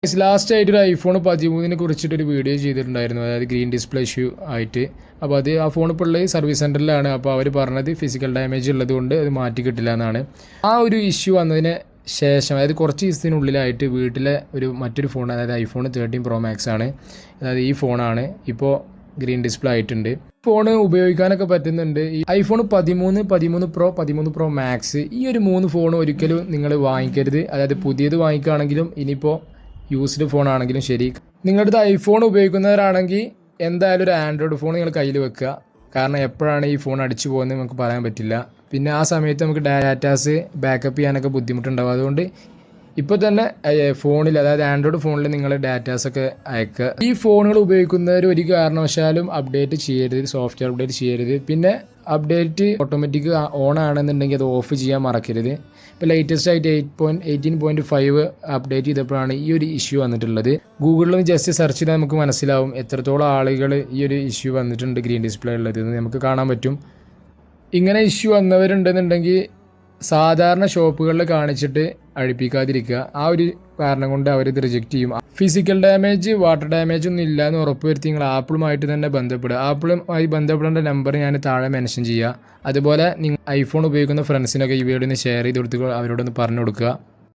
Last ആയിട്ട് ഒരു iPhone 13 കുറിച്ചിട്ടൊരു video ചെയ്തിട്ടുണ്ടായിരുന്നു, അതായത് ഗ്രീൻ ഡിസ്പ്ലേ ഇഷ്യൂ ആയിട്ട്. അപ്പോൾ അത് ആ ഫോൺ ഇപ്പോൾ ഉള്ളത് സർവീസ് സെൻറ്ററിലാണ്. അപ്പോൾ അവർ പറഞ്ഞത് ഫിസിക്കൽ ഡാമേജ് ഉള്ളത് കൊണ്ട് അത് മാറ്റി കിട്ടില്ല എന്നാണ്. ആ ഒരു ഇഷ്യൂ വന്നതിന് ശേഷം, അതായത് കുറച്ച് ദിവസത്തിനുള്ളിലായിട്ട് വീട്ടിലെ മറ്റൊരു ഫോൺ, അതായത് ഐഫോൺ 13 Pro Max ആണ്, അതായത് ഈ ഫോണാണ് ഇപ്പോൾ ഗ്രീൻ ഡിസ്പ്ലേ ആയിട്ടുണ്ട്. ഫോണ് ഉപയോഗിക്കാനൊക്കെ പറ്റുന്നുണ്ട്. ഈ ഐഫോൺ 13 Pro 13 Pro Max ഈ ഒരു 3 ഫോൺ ഒരിക്കലും നിങ്ങൾ വാങ്ങിക്കരുത്. അതായത് പുതിയത് വാങ്ങിക്കുകയാണെങ്കിലും ഇനിയിപ്പോൾ യൂസ്ഡ് ഫോൺ ആണെങ്കിലും ശരി, നിങ്ങളുടെ ഐഫോൺ ഉപയോഗിക്കുന്നവരാണെങ്കിൽ എന്തായാലും ഒരു ആൻഡ്രോയിഡ് ഫോൺ നിങ്ങൾ കയ്യിൽ വെക്കുക. കാരണം എപ്പോഴാണ് ഈ ഫോൺ അടിച്ചു പോകുന്നത് നമുക്ക് പറയാൻ പറ്റില്ല. പിന്നെ ആ സമയത്ത് നമുക്ക് ഡാറ്റാസ് ബാക്കപ്പ് ചെയ്യാനൊക്കെ ബുദ്ധിമുട്ടുണ്ടാവും. അതുകൊണ്ട് ഇപ്പോൾ തന്നെ ഫോണിൽ, അതായത് ആൻഡ്രോയിഡ് ഫോണിൽ നിങ്ങൾ ഡാറ്റാസൊക്കെ അയക്കുക. ഈ ഫോണുകൾ ഉപയോഗിക്കുന്നവർ ഒരു കാരണവശാലും അപ്ഡേറ്റ് ചെയ്യരുത്, സോഫ്റ്റ്വെയർ അപ്ഡേറ്റ് ചെയ്യരുത്. പിന്നെ അപ്ഡേറ്റ് ഓട്ടോമാറ്റിക് ഓൺ ആണെന്നുണ്ടെങ്കിൽ അത് ഓഫ് ചെയ്യാൻ മറക്കരുത്. ഇപ്പോൾ ലേറ്റസ്റ്റ് ആയിട്ട് 18.5 അപ്ഡേറ്റ് ചെയ്തപ്പോഴാണ് ഈ ഒരു ഇഷ്യൂ വന്നിട്ടുള്ളത്. ഗൂഗിളിൽ ജസ്റ്റ് സെർച്ച് ചെയ്താൽ നമുക്ക് മനസ്സിലാവും എത്രത്തോളം ആളുകൾ ഈ ഒരു ഇഷ്യൂ വന്നിട്ടുണ്ട് ഗ്രീൻ ഡിസ്പ്ലേ ഉള്ളത് എന്ന് നമുക്ക് കാണാൻ പറ്റും. ഇങ്ങനെ ഇഷ്യൂ വന്നവരുണ്ടെന്നുണ്ടെങ്കിൽ സാധാരണ ഷോപ്പുകളിൽ കാണിച്ചിട്ട് അഴിപ്പിക്കാതിരിക്കുക. ആ ഒരു കാരണം കൊണ്ട് അവരിത് റിജക്റ്റ് ചെയ്യും. ഫിസിക്കൽ ഡാമേജ്, വാട്ടർ ഡാമേജ് ഒന്നും ഇല്ല എന്ന് ഉറപ്പുവരുത്തി നിങ്ങൾ ആപ്പിളുമായിട്ട് തന്നെ ബന്ധപ്പെടുക. ആപ്പിളുമായി ബന്ധപ്പെടേണ്ട നമ്പർ ഞാൻ താഴെ മെൻഷൻ ചെയ്യുക. അതുപോലെ നിങ്ങൾ ഐഫോൺ ഉപയോഗിക്കുന്ന ഫ്രണ്ട്സിനൊക്കെ ഈ വീഡിയോ ഒന്ന് ഷെയർ ചെയ്ത് കൊടുത്ത് അവരോടൊന്ന് പറഞ്ഞു കൊടുക്കുക.